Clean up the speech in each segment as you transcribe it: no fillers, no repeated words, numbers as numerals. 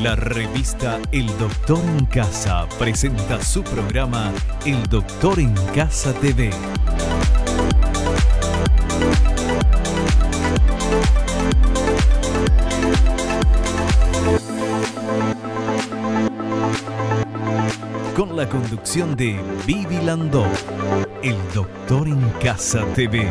La revista El Doctor en Casa presenta su programa El Doctor en Casa TV. Con la conducción de Vivi Landó, El Doctor en Casa TV.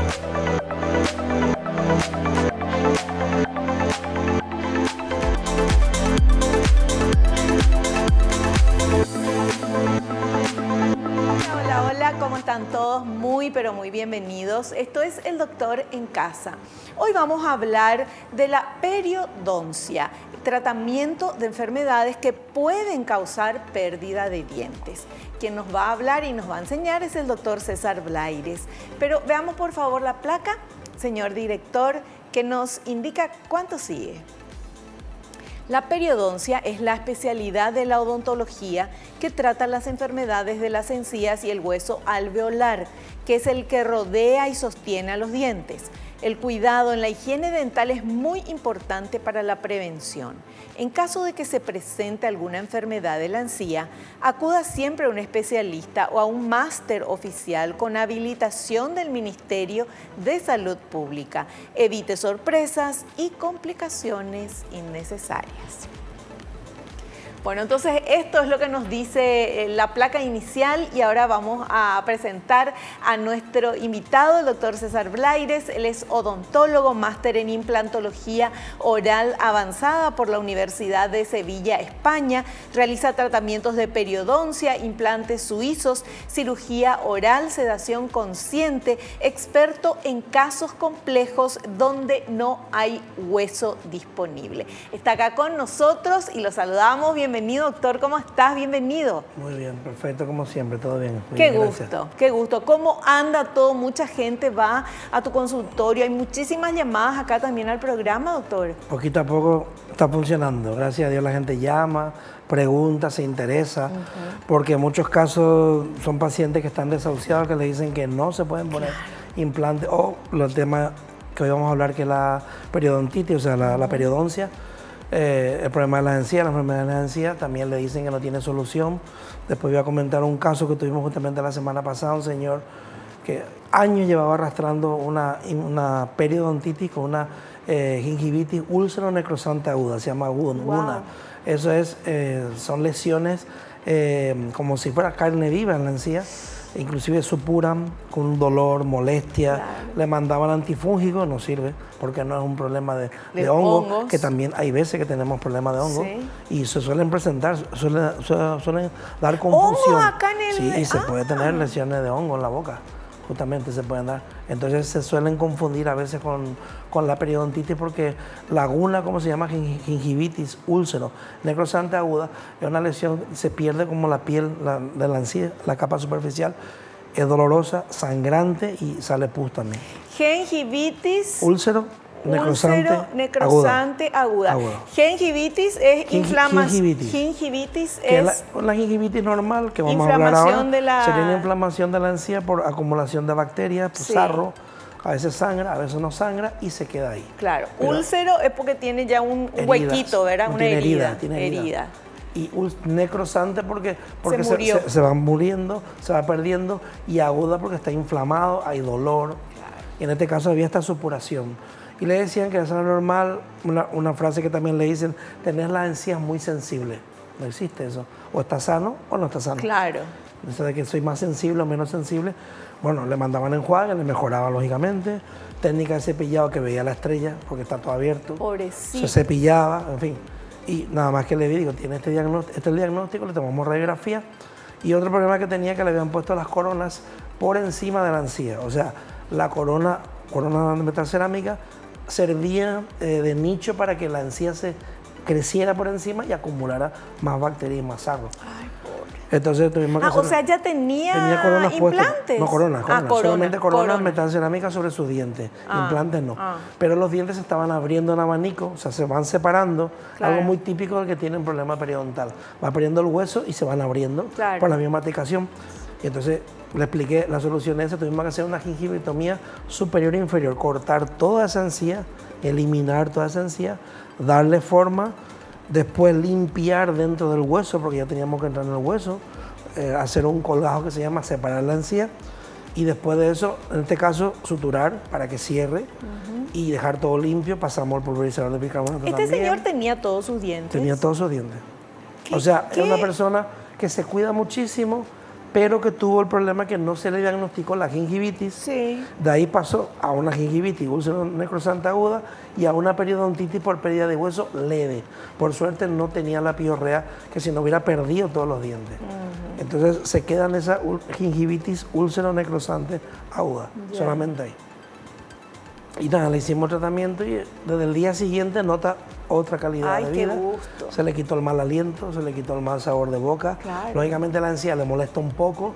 Todos muy pero muy bienvenidos. Esto es El Doctor en Casa. Hoy vamos a hablar de la periodoncia, tratamiento de enfermedades que pueden causar pérdida de dientes. Quien nos va a hablar y nos va a enseñar es el doctor César Blaires. Pero veamos por favor la placa, señor director, que nos indica cuánto sigue. La periodoncia es la especialidad de la odontología que trata las enfermedades de las encías y el hueso alveolar, que es el que rodea y sostiene a los dientes. El cuidado en la higiene dental es muy importante para la prevención. En caso de que se presente alguna enfermedad de la encía, acuda siempre a un especialista o a un máster oficial con habilitación del Ministerio de Salud Pública. Evite sorpresas y complicaciones innecesarias. Bueno, entonces esto es lo que nos dice la placa inicial y ahora vamos a presentar a nuestro invitado, el doctor César Blaires. Él es odontólogo, máster en implantología oral avanzada por la Universidad de Sevilla, España. Realiza tratamientos de periodoncia, implantes suizos, cirugía oral, sedación consciente, experto en casos complejos donde no hay hueso disponible. Está acá con nosotros y lo saludamos. Bienvenido, doctor. ¿Cómo estás? Bienvenido. Muy bien, perfecto, como siempre, todo bien. Qué gusto, qué gusto. ¿Cómo anda todo? Mucha gente va a tu consultorio. Hay muchísimas llamadas acá también al programa, doctor. Poquito a poco está funcionando. Gracias a Dios la gente llama, pregunta, se interesa, porque en muchos casos son pacientes que están desahuciados, que le dicen que no se pueden poner implantes, o los temas que hoy vamos a hablar, que es la periodontitis, o sea, la periodoncia. El problema de las encías, la enfermedad de las encías, también le dicen que no tiene solución. Después voy a comentar un caso que tuvimos justamente la semana pasada, un señor que años llevaba arrastrando una periodontitis con una gingivitis úlcero-necrosante aguda, se llama GUNA. Eso es, son lesiones como si fuera carne viva en la encía. Inclusive supuran con un dolor, molestia, le mandaban antifúngicos, no sirve porque no es un problema de hongo, que también hay veces que tenemos problemas de hongo y se suelen presentar, suelen dar confusión. Acá en el... Sí, y se puede tener lesiones de hongo en la boca, justamente se pueden dar. Entonces se suelen confundir a veces con la periodontitis porque la guna, como se llama, gingivitis úlcero necrosante aguda, es una lesión, se pierde como la piel de la encía, la capa superficial, es dolorosa, sangrante y sale pus también. Gingivitis úlcero necrosante aguda. Gingivitis es inflamación. Gingivitis es la gingivitis normal que vamos a hablar ahora. Sería una inflamación de la encía por acumulación de bacterias, sarro. A veces sangra, a veces no sangra y se queda ahí. Claro, úlcero es porque tiene ya un huequito, ¿verdad? Una herida. Y necrosante porque se va muriendo, se va perdiendo, y aguda porque está inflamado, hay dolor. Y en este caso había esta supuración. Y le decían que eso era normal, una frase que también le dicen, tener las encías muy sensibles. No existe eso. O está sano o no está sano. Claro. Eso de que soy más sensible o menos sensible, bueno, le mandaban enjuague, le mejoraba lógicamente. Técnica de cepillado que veía la estrella porque está todo abierto. Pobrecito. Se cepillaba, en fin. Y nada más que le digo, tiene este diagnóstico, le tomamos radiografía. Y otro problema que tenía, que le habían puesto las coronas por encima de la encía. O sea, la corona de metal cerámica servía de nicho para que la encía se creciera por encima y acumulara más bacterias y más sarro. Ay, pobre. Entonces tuvimos que o sea, ya tenía coronas implantes. Puestas. No, coronas. Solamente coronas metal cerámica sobre sus dientes. Implantes no. Pero los dientes se estaban abriendo en abanico, o sea, se van separando. Algo muy típico del que tiene un problema periodontal. Va perdiendo el hueso y se van abriendo por la misma masticación. Y entonces le expliqué la solución esa. Tuvimos que hacer una gingivitomía superior e inferior, cortar toda esa encía, eliminar toda esa encía, darle forma, después limpiar dentro del hueso, porque ya teníamos que entrar en el hueso, hacer un colgajo que se llama separar la encía, y después de eso, en este caso, suturar para que cierre y dejar todo limpio. Pasamos el pulverizador de bicarbonato Este señor tenía todos sus dientes. Tenía todos sus dientes. O sea, es una persona que se cuida muchísimo, pero que tuvo el problema que no se le diagnosticó la gingivitis. Sí. De ahí pasó a una gingivitis úlcera necrosante aguda y a una periodontitis por pérdida de hueso leve. Por suerte no tenía la piorrea, que si no hubiera perdido todos los dientes. Entonces se queda en esa gingivitis úlcera necrosante aguda, solamente ahí. Y nada, le hicimos tratamiento y desde el día siguiente nota otra calidad de vida. Qué gusto. Se le quitó el mal aliento, se le quitó el mal sabor de boca. Claro. Lógicamente la encía le molesta un poco,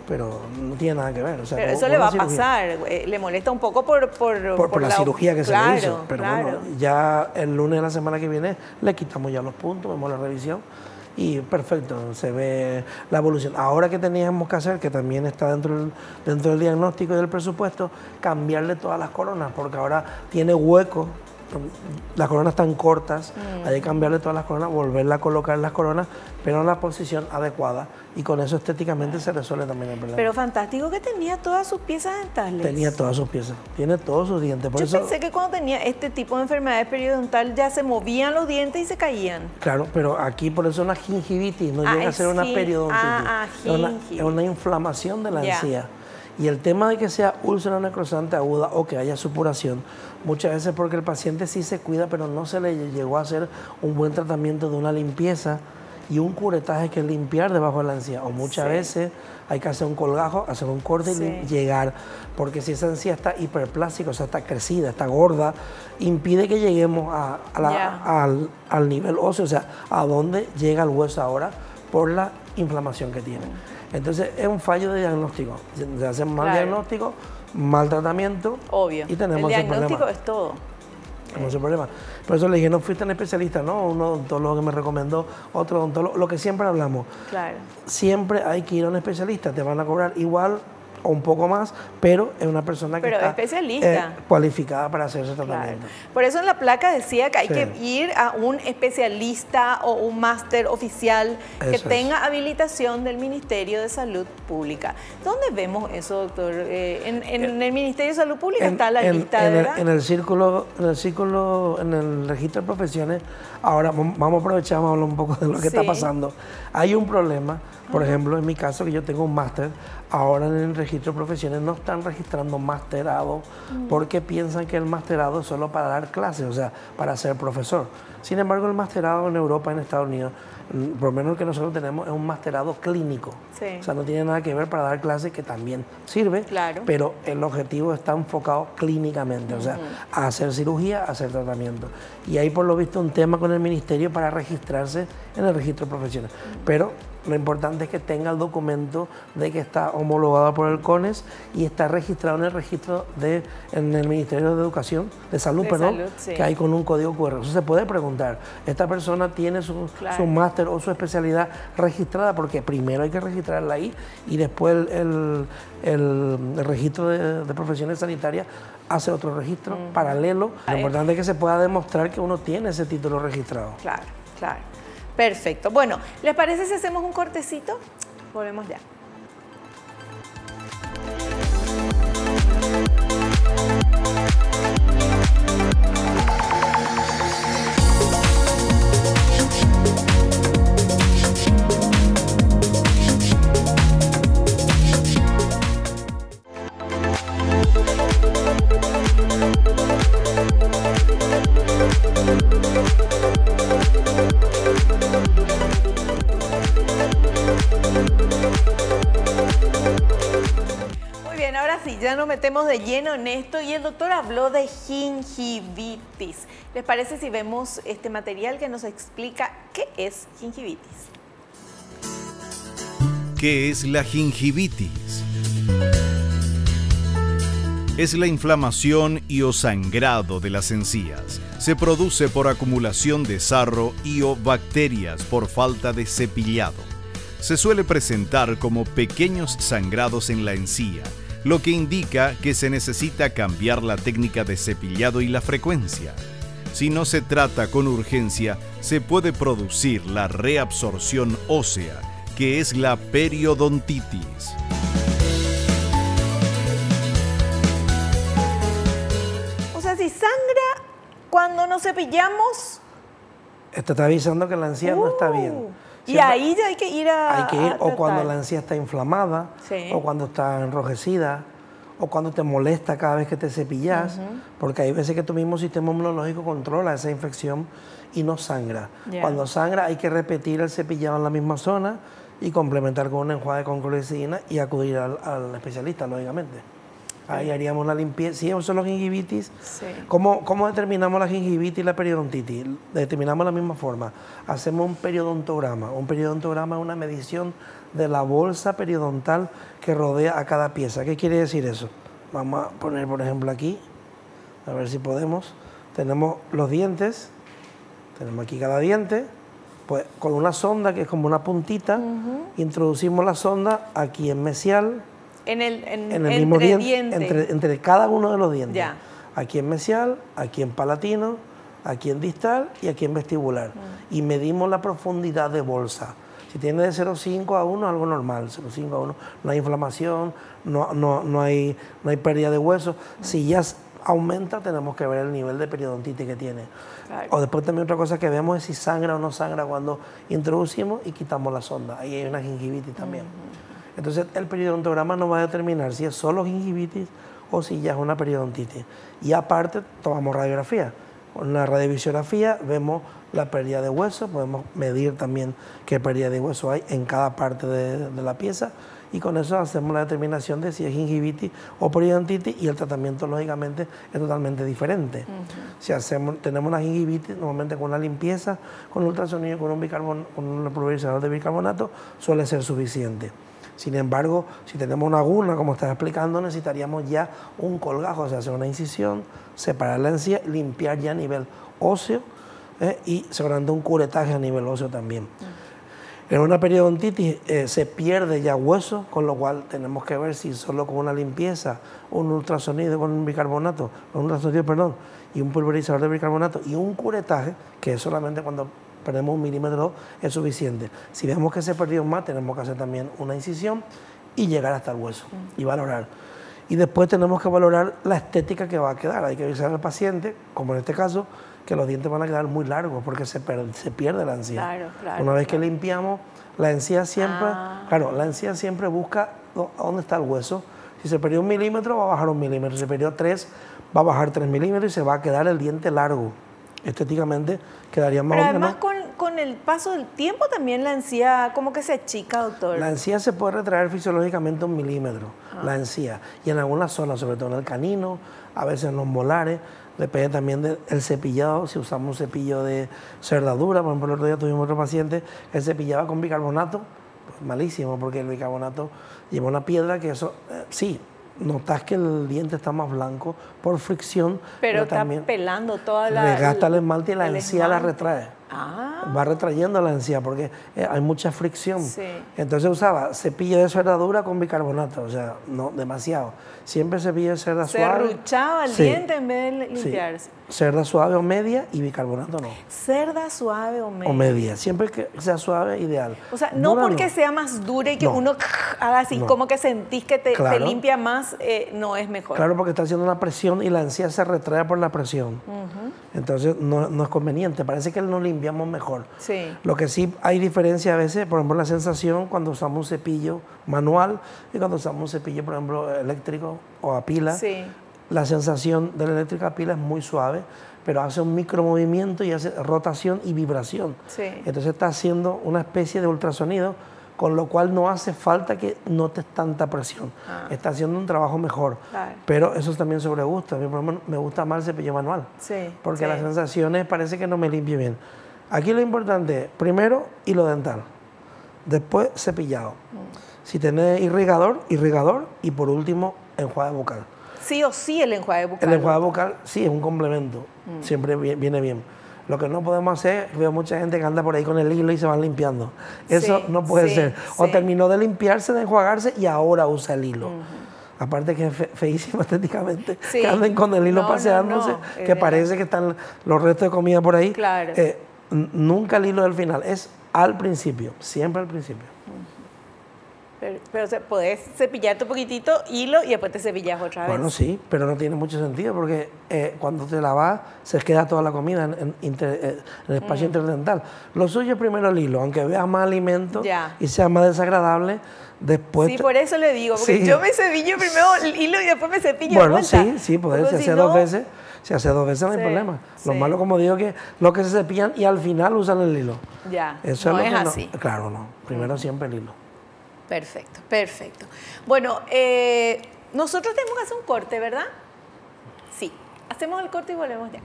pero no tiene nada que ver. O sea, pero eso le va a pasar, le molesta un poco por la cirugía que se le hizo. Pero claro. bueno, ya el lunes de la semana que viene le quitamos ya los puntos, vemos la revisión. Y perfecto, se ve la evolución. Ahora que teníamos que hacer, que también está dentro del diagnóstico y del presupuesto, cambiarle todas las coronas, porque ahora tiene hueco, las coronas están cortas, hay que cambiarle todas las coronas, volverla a colocar las coronas, pero en la posición adecuada, y con eso estéticamente se resuelve también el problema. Pero fantástico que tenía todas sus piezas dentales. Tenía todas sus piezas, tiene todos sus dientes. Por Yo eso, pensé que cuando tenía este tipo de enfermedades periodontal ya se movían los dientes y se caían. Claro, pero aquí por eso es una gingivitis, no llega a ser una periodontitis. Es una inflamación de la encía. Y el tema de que sea úlcera necrosante aguda o que haya supuración, muchas veces porque el paciente sí se cuida, pero no se le llegó a hacer un buen tratamiento de una limpieza y un curetaje, que es limpiar debajo de la encía. O muchas veces hay que hacer un colgajo, hacer un corte y llegar, porque si esa encía está hiperplástica, o sea, está crecida, está gorda, impide que lleguemos al nivel óseo, o sea, a donde llega el hueso ahora por la inflamación que tiene. Entonces es un fallo de diagnóstico. Se hace mal diagnóstico, mal tratamiento. Obvio. Y tenemos el diagnóstico es todo. Tenemos ese problema. Por eso le dije, no fuiste un especialista, ¿no? Un odontólogo que me recomendó, otro odontólogo, lo que siempre hablamos. Claro. Siempre hay que ir a un especialista, te van a cobrar igual o un poco más, pero es una persona que está especialista. Cualificada para hacer ese tratamiento. Claro. Por eso en la placa decía que hay que ir a un especialista o un máster oficial que tenga habilitación del Ministerio de Salud Pública. ¿Dónde vemos eso, doctor? En el Ministerio de Salud Pública está la lista, ¿verdad? En el registro de profesiones. Ahora vamos a aprovechar, vamos a hablar un poco de lo que está pasando. Hay un problema, por ejemplo, en mi caso, que yo tengo un máster. Ahora en el registro de profesiones no están registrando masterado porque piensan que el masterado es solo para dar clases, o sea, para ser profesor. Sin embargo, el masterado en Europa, en Estados Unidos, por lo menos el que nosotros tenemos, es un masterado clínico. O sea, no tiene nada que ver para dar clases, que también sirve, pero el objetivo está enfocado clínicamente, o sea, a hacer cirugía, a hacer tratamiento. Y hay por lo visto un tema con el ministerio para registrarse en el registro de profesiones. Pero lo importante es que tenga el documento de que está homologado por el CONES y está registrado en el registro en el Ministerio de Educación, de Salud, que hay con un código QR. Eso se puede preguntar. Esta persona tiene su máster o su especialidad registrada, porque primero hay que registrarla ahí y después el registro de profesiones sanitarias hace otro registro paralelo. Lo importante es que se pueda demostrar que uno tiene ese título registrado. Claro, claro. Perfecto. Bueno, ¿les parece si hacemos un cortecito? Volvemos ya. Ya nos metemos de lleno en esto y el doctor habló de gingivitis. ¿Les parece si vemos este material que nos explica qué es gingivitis? ¿Qué es la gingivitis? Es la inflamación y o sangrado de las encías. Se produce por acumulación de sarro y o bacterias por falta de cepillado. Se suele presentar como pequeños sangrados en la encía, lo que indica que se necesita cambiar la técnica de cepillado y la frecuencia. Si no se trata con urgencia, se puede producir la reabsorción ósea, que es la periodontitis. O sea, si sangra cuando nos cepillamos... Esto está avisando que la encía no está bien. Y ahí ya hay que ir a o cuando la encía está inflamada, sí, o cuando está enrojecida, o cuando te molesta cada vez que te cepillas, porque hay veces que tu mismo sistema inmunológico controla esa infección y no sangra. Cuando sangra hay que repetir el cepillado en la misma zona y complementar con un enjuague con clorexidina y acudir al especialista, lógicamente. Ahí haríamos la limpieza. Si son los gingivitis, sí. ¿Cómo determinamos la gingivitis y la periodontitis? Determinamos de la misma forma. Hacemos un periodontograma. Un periodontograma es una medición de la bolsa periodontal que rodea a cada pieza. ¿Qué quiere decir eso? Vamos a poner, por ejemplo, aquí, a ver si podemos. Tenemos los dientes, tenemos aquí cada diente, pues con una sonda que es como una puntita, introducimos la sonda aquí en mesial, en el mismo diente, entre cada uno de los dientes. Ya. Aquí en mesial, aquí en palatino, aquí en distal y aquí en vestibular. Y medimos la profundidad de bolsa. Si tiene de 0,5 a 1, algo normal. 0,5 a 1, no hay inflamación, no hay pérdida de hueso. Si ya aumenta, tenemos que ver el nivel de periodontitis que tiene. Claro. O después también otra cosa que vemos es si sangra o no sangra cuando introducimos y quitamos la sonda. Ahí hay una gingivitis también. Entonces, el periodontograma nos va a determinar si es solo gingivitis o si ya es una periodontitis. Y aparte, tomamos radiografía. Con la radiovisiografía vemos la pérdida de hueso, podemos medir también qué pérdida de hueso hay en cada parte de la pieza y con eso hacemos la determinación de si es gingivitis o periodontitis y el tratamiento, lógicamente, es totalmente diferente. Si tenemos una gingivitis, normalmente con una limpieza, con ultrasonido, con un pulverizador de bicarbonato, suele ser suficiente. Sin embargo, si tenemos una guna, como estás explicando, necesitaríamos ya un colgajo, o sea, hacer una incisión, separar la encía, limpiar ya a nivel óseo y seguramente un curetaje a nivel óseo también. En una periodontitis se pierde ya hueso, con lo cual tenemos que ver si solo con una limpieza, un ultrasonido con un bicarbonato, y un pulverizador de bicarbonato y un curetaje, que es solamente cuando perdemos 1 milímetro, es suficiente. Si vemos que se perdió más, tenemos que hacer también una incisión y llegar hasta el hueso y valorar. Y después tenemos que valorar la estética que va a quedar. Hay que avisar al paciente, como en este caso, que los dientes van a quedar muy largos porque se pierde la encía. Claro, una vez que limpiamos, la encía siempre, la encía siempre busca dónde está el hueso. Si se perdió 1 milímetro, va a bajar 1 milímetro. Si se perdió 3, va a bajar 3 milímetros y se va a quedar el diente largo. Estéticamente quedaría más o menos. Pero además con el paso del tiempo también la encía como que se achica, doctor. La encía se puede retraer fisiológicamente 1 milímetro, la encía. Y en algunas zonas, sobre todo en el canino, a veces en los molares, depende también del cepillado. Si usamos un cepillo de cerradura, por ejemplo, el otro día tuvimos otro paciente que cepillaba con bicarbonato, pues malísimo, porque el bicarbonato lleva una piedra que eso, sí, notas que el diente está más blanco por fricción. Pero está también pelando toda la... Regasta el esmalte y la encía la retrae. Va retrayendo la encía porque hay mucha fricción. Entonces usaba cepillo de cerradura con bicarbonato, o sea, no demasiado. Siempre cepillo de cerda suave. Se ruchaba el diente en vez de limpiarse. Cerda suave o media y bicarbonato no. Cerda suave o media. O media, siempre que sea suave, ideal. O sea, no dura, porque sea más dura y que uno haga así, como que sentís que te limpia más, no es mejor. Claro, porque está haciendo una presión y la encía se retrae por la presión. Entonces no es conveniente, parece que no limpiamos mejor. Lo que sí hay diferencia a veces, por ejemplo, la sensación cuando usamos un cepillo manual y cuando usamos un cepillo, por ejemplo, eléctrico o a pila. La sensación de la eléctrica a pila es muy suave, pero hace un micromovimiento y hace rotación y vibración. Entonces está haciendo una especie de ultrasonido, con lo cual no hace falta que notes tanta presión. Está haciendo un trabajo mejor. Pero eso también sobre gusto. A mí, por ejemplo, me gusta más el cepillo manual, porque las sensaciones parece que no me limpie bien. Aquí lo importante es, primero, hilo dental. Después, cepillado. Si tenés irrigador, y por último, enjuague bucal. Sí o sí el enjuague bucal. El enjuague bucal sí es un complemento, siempre viene bien. Lo que no podemos hacer, veo mucha gente que anda por ahí con el hilo y se van limpiando. Eso no puede ser. O terminó de limpiarse, de enjuagarse y ahora usa el hilo. aparte que es feísimo estéticamente, Sí. que anden con el hilo paseándose, que parece que están los restos de comida por ahí. Claro. Nunca el hilo del final, es al principio, siempre al principio. Pero podés cepillarte un poquitito, hilo, y después te cepillas otra vez. Bueno, sí, pero no tiene mucho sentido porque cuando te lavas se queda toda la comida en el espacio interdental. Lo suyo es primero el hilo, aunque veas más alimento y sea más desagradable, después... Sí, por eso le digo, porque yo me cepillo primero el hilo y después me cepillo Bueno, de vuelta. sí, podés, si hace 2 veces. Si hace 2 veces no hay problema. Lo malo, como digo, que los que se cepillan y al final usan el hilo. Ya, eso no es lo que así. Claro, no. Primero siempre el hilo. Perfecto, perfecto. Bueno, nosotros tenemos que hacer un corte, ¿verdad? Sí. Hacemos el corte y volvemos ya.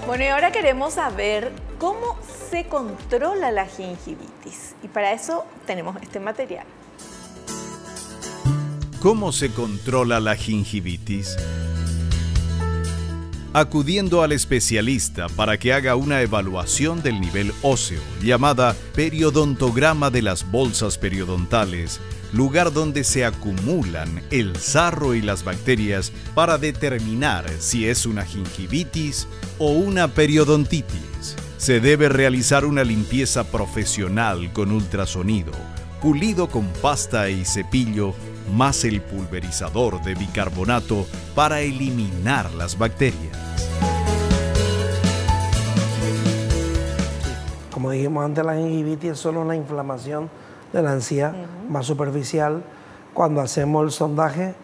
Bueno, y ahora queremos saber cómo se controla la gingivitis. Y para eso tenemos este material. ¿Cómo se controla la gingivitis? Acudiendo al especialista para que haga una evaluación del nivel óseo, llamada periodontograma de las bolsas periodontales, lugar donde se acumulan el sarro y las bacterias para determinar si es una gingivitis o una periodontitis. Se debe realizar una limpieza profesional con ultrasonido, pulido con pasta y cepillo, más el pulverizador de bicarbonato para eliminar las bacterias. Como dijimos antes, la gingivitis es solo una inflamación de la encía más superficial. Cuando hacemos el sondaje,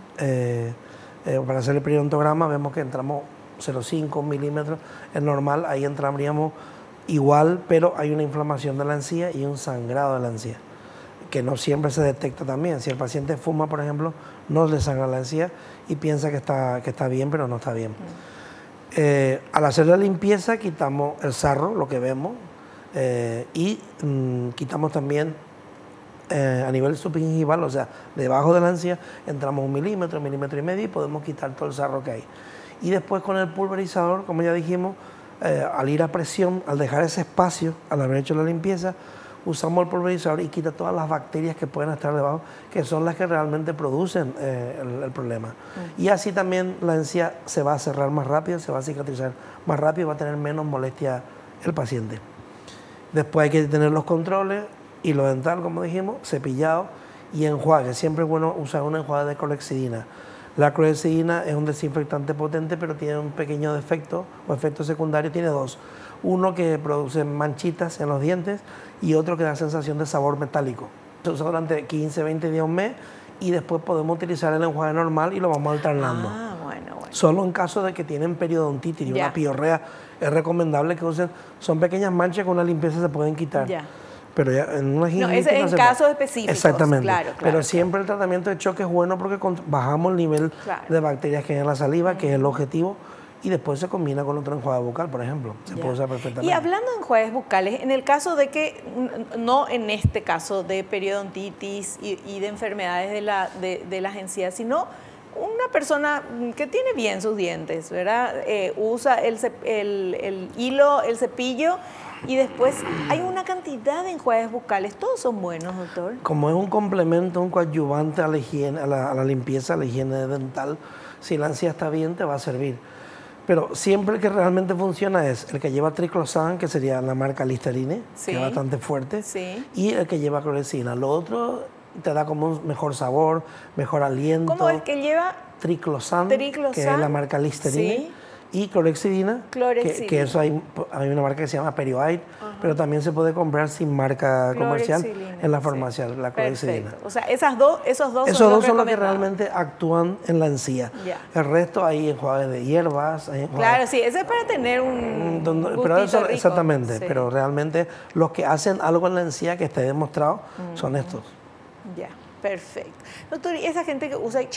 para hacer el periodontograma, vemos que entramos 0,5 milímetros, es normal, ahí entraríamos igual, pero hay una inflamación de la encía y un sangrado de la encía, que no siempre se detecta también. Si el paciente fuma, por ejemplo, no le sangra la encía y piensa que está bien, pero no está bien. Al hacer la limpieza, quitamos el sarro, lo que vemos, y quitamos también a nivel subgingival, o sea, debajo de la encía, entramos 1 milímetro, 1,5 milímetros y podemos quitar todo el sarro que hay. Y después con el pulverizador, como ya dijimos, al ir a presión, al dejar ese espacio, al haber hecho la limpieza, usamos el pulverizador y quita todas las bacterias que pueden estar debajo, que son las que realmente producen el problema. Y así también la encía se va a cerrar más rápido, se va a cicatrizar más rápido, va a tener menos molestia el paciente. Después hay que tener los controles, hilo dental, como dijimos, cepillado y enjuague. Siempre es bueno usar una enjuague de clorhexidina. La clorhexidina es un desinfectante potente, pero tiene un pequeño defecto o efecto secundario, tiene 2. Uno que produce manchitas en los dientes y otro que da sensación de sabor metálico. Se usa durante 15, 20 días, un mes, y después podemos utilizar el enjuague normal y lo vamos alternando. Bueno. Solo en caso de que tienen periodontitis y una piorrea, es recomendable que usen. Son pequeñas manchas que con una limpieza se pueden quitar. Pero ya en una gingivitis no, es en casos específicos. Exactamente. Claro, pero siempre el tratamiento de choque es bueno porque bajamos el nivel de bacterias que hay en la saliva, que es el objetivo, y después se combina con otro enjuague bucal, por ejemplo. Se puede usar perfectamente. Y hablando de enjuagues bucales, en el caso de que, no en este caso de periodontitis y de enfermedades de las encías, sino una persona que tiene bien sus dientes, ¿verdad? Usa el hilo, el cepillo, y después hay una cantidad de enjuagues bucales. ¿Todos son buenos, doctor? Como es un complemento, un coadyuvante a la higiene, a la limpieza, a la higiene dental, si la encía está bien, te va a servir. Pero siempre el que realmente funciona es el que lleva triclosan, que sería la marca Listerine, que es bastante fuerte, y el que lleva clorhexidina. Lo otro te da como un mejor sabor, mejor aliento. ¿Cómo es que lleva? Triclosan, que es la marca Listerine. Y clorhexidina, que eso hay una marca que se llama Perioaid, pero también se puede comprar sin marca comercial en la farmacia, la clorhexidina. Perfecto. O sea, esos dos son los que realmente actúan en la encía. El resto hay enjuagues de hierbas. Claro, sí, ese es para tener un pero eso, rico. exactamente, pero realmente los que hacen algo en la encía que esté demostrado son estos. Perfecto. Doctor, ¿y esa gente que usa y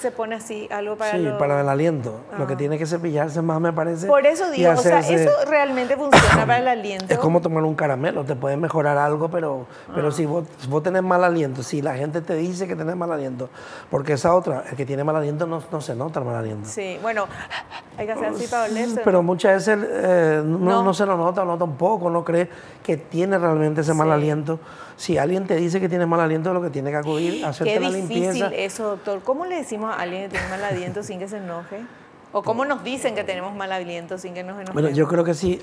se pone así algo para Sí, para el aliento. Lo que tiene que cepillarse más, me parece. Por eso digo, o sea, eso realmente funciona para el aliento. Es como tomar un caramelo, te puede mejorar algo, pero si vos tenés mal aliento, si la gente te dice que tenés mal aliento, porque esa otra, el que tiene mal aliento no se nota el mal aliento. Sí, bueno, hay que hacer así para olerse. Pero muchas veces no se lo nota, o nota un poco, no cree que tiene realmente ese mal aliento. Si alguien te dice que tiene mal aliento, lo que tiene que acudir a hacerte la limpieza. Qué difícil eso, doctor. ¿Cómo le decimos a alguien que tiene mal aliento sin que se enoje? ¿O cómo nos dicen que tenemos mal aliento sin que nos enojemos? Bueno, yo creo que si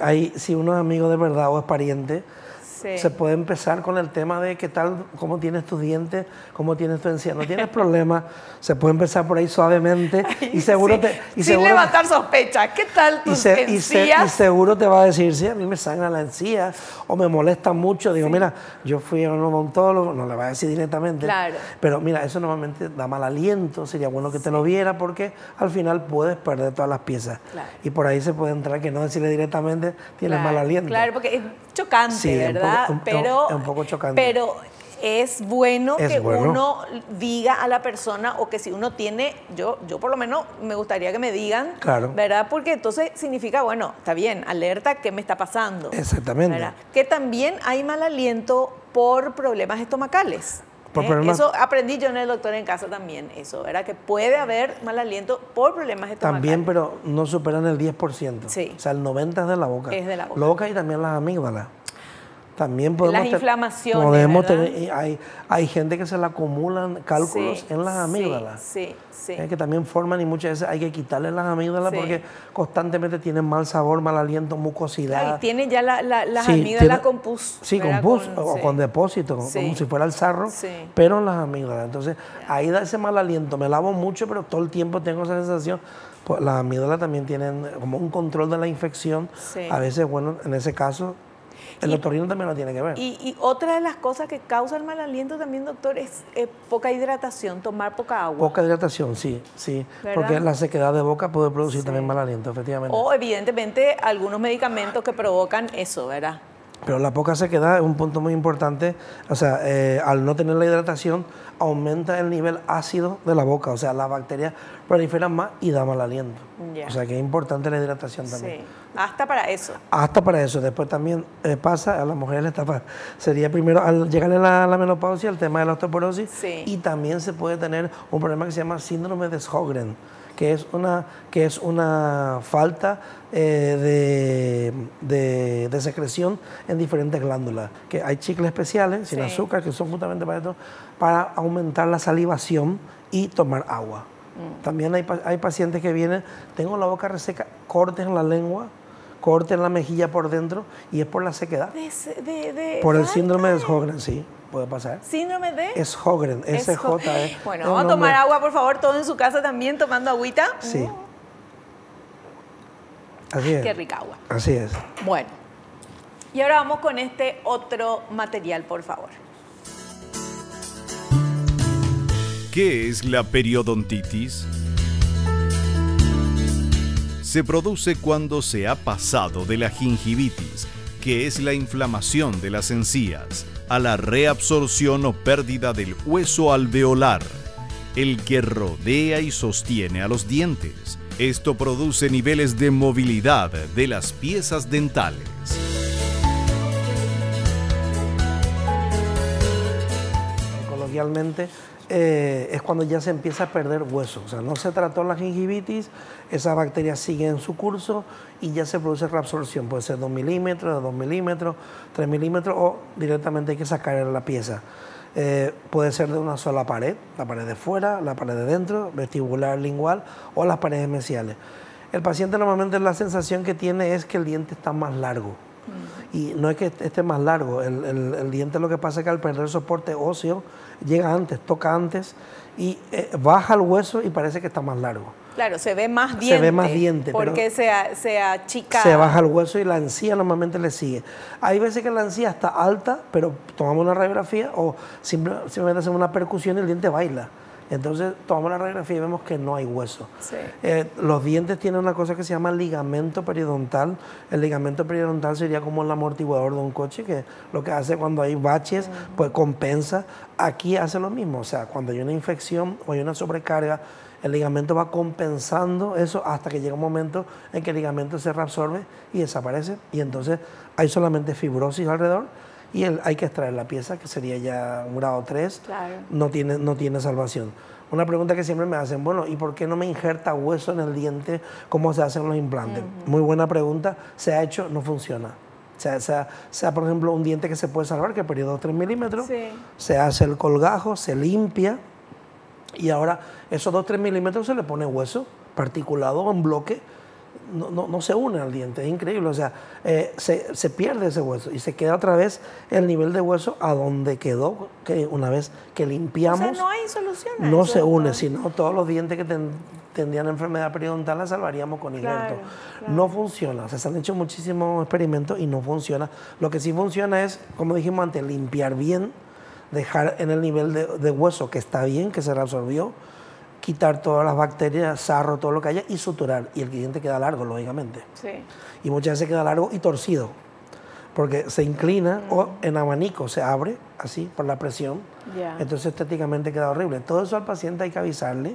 uno es amigo de verdad o es pariente, se puede empezar con el tema de qué tal, cómo tienes tus dientes, cómo tienes tu encía. No tienes problema, se puede empezar por ahí suavemente. Y seguro sin levantar sospechas. ¿Qué tal tus encías? Y seguro te va a decir, sí, a mí me sangra la encía o me molesta mucho. Digo, mira, yo fui a un odontólogo, no le va a decir directamente. Claro. Pero mira, eso normalmente da mal aliento, sería bueno que te lo viera porque al final puedes perder todas las piezas. Claro. Y por ahí se puede entrar que no decirle directamente, tienes mal aliento. Claro, porque es chocante, ¿verdad? Es un poco chocante. Pero es bueno uno diga a la persona, o que si uno tiene, yo por lo menos me gustaría que me digan, ¿verdad? Porque entonces significa, bueno, está bien, alerta, ¿qué me está pasando? Exactamente. ¿Verdad? Que también hay mal aliento por problemas estomacales. Eso aprendí yo en el doctor en casa también, eso, ¿verdad? Que puede haber mal aliento por problemas estomacales. También, pero no superan el 10%. Sí. O sea, el 90% es de la boca. Es de la boca. La boca y también las amígdalas. También podemos las inflamaciones, tener, hay gente que se le acumulan cálculos en las amígdalas. Sí. Que también forman, y muchas veces hay que quitarle las amígdalas porque constantemente tienen mal sabor, mal aliento, mucosidad. Y tiene ya las amígdalas con pus. Sí, con pus o con depósito, como si fuera el sarro, pero en las amígdalas. Entonces, ahí da ese mal aliento. Me lavo mucho, pero todo el tiempo tengo esa sensación. Pues las amígdalas también tienen como un control de la infección. A veces, bueno, en ese caso, el otorrino también lo tiene que ver. Y otra de las cosas que causa el mal aliento también, doctor, es poca hidratación, tomar poca agua. Poca hidratación, sí. ¿verdad? Porque la sequedad de boca puede producir también mal aliento, efectivamente. O, evidentemente, algunos medicamentos que provocan eso, ¿verdad? Pero la poca sequedad es un punto muy importante. O sea, al no tener la hidratación, aumenta el nivel ácido de la boca. O sea, las bacterias proliferan más y da mal aliento. O sea, que es importante la hidratación también. Sí, hasta para eso. Hasta para eso. Después también pasa a las mujeres, sería primero al llegar a la menopausia el tema de la osteoporosis. Y también se puede tener un problema que se llama síndrome de Sjögren, que es una falta de secreción en diferentes glándulas. Que hay chicles especiales, sin azúcar, que son justamente para esto, para aumentar la salivación y tomar agua. También hay pacientes que vienen, tengo la boca reseca, cortes en la lengua, cortes en la mejilla por dentro, y es por la sequedad. Por el síndrome de Sjögren, sí. Puede pasar. ¿Síndrome de? Sjögren, S-J-E. Bueno, vamos a tomar agua, por favor, todos en su casa también, tomando agüita. Sí. Así es. Qué rica agua. Así es. Bueno, y ahora vamos con este otro material, por favor. ¿Qué es la periodontitis? Se produce cuando se ha pasado de la gingivitis, que es la inflamación de las encías, a la reabsorción o pérdida del hueso alveolar, el que rodea y sostiene a los dientes. Esto produce niveles de movilidad de las piezas dentales. Coloquialmente, es cuando ya se empieza a perder hueso. O sea, no se trató la gingivitis, esa bacteria sigue en su curso y ya se produce reabsorción. Puede ser 2 milímetros, de 2 milímetros, 3 milímetros, o directamente hay que sacar la pieza. Puede ser de una sola pared, la pared de fuera, la pared de dentro, vestibular, lingual, o las paredes mesiales. El paciente normalmente la sensación que tiene es que el diente está más largo. Y no es que esté más largo, el diente, lo que pasa es que al perder soporte óseo llega antes, toca antes y baja el hueso y parece que está más largo. Claro, se ve más diente. Se ve más diente. Porque se achica. Se baja el hueso y la encía normalmente le sigue. Hay veces que la encía está alta, pero tomamos una radiografía o simplemente hacemos una percusión y el diente baila. Entonces tomamos la radiografía y vemos que no hay hueso. Sí. Los dientes tienen una cosa que se llama ligamento periodontal. El ligamento periodontal sería como el amortiguador de un coche, que lo que hace cuando hay baches, pues compensa. Aquí hace lo mismo, o sea, cuando hay una infección o hay una sobrecarga, el ligamento va compensando eso hasta que llega un momento en que el ligamento se reabsorbe y desaparece. Y entonces hay solamente fibrosis alrededor y hay que extraer la pieza, que sería ya un grado 3. Claro. No tiene salvación. Una pregunta que siempre me hacen, bueno, ¿y por qué no me injerta hueso en el diente? ¿Cómo se hacen los implantes? Muy buena pregunta. Se ha hecho, no funciona. Sea, por ejemplo, un diente que se puede salvar, que perdió 2 o 3 milímetros, Sí. se hace el colgajo, se limpia, y ahora esos 2 o 3 milímetros se le pone hueso particulado en bloque, no se une al diente, es increíble, o sea, se pierde ese hueso y se queda otra vez el nivel de hueso a donde quedó, que una vez que limpiamos, O sea, no hay solución a no eso, se une, doctor. sino todos los dientes que tendrían enfermedad periodontal la salvaríamos con injerto. Claro. No funciona, o sea, se han hecho muchísimos experimentos y no funciona. Lo que sí funciona es, como dijimos antes, limpiar bien, dejar en el nivel de hueso que está bien, que se reabsorbió, quitar todas las bacterias, sarro, todo lo que haya y suturar. Y el diente queda largo, lógicamente. Sí. Y muchas veces queda largo y torcido, porque se inclina o en abanico se abre, así, por la presión. Ya. Entonces estéticamente queda horrible. Todo eso al paciente hay que avisarle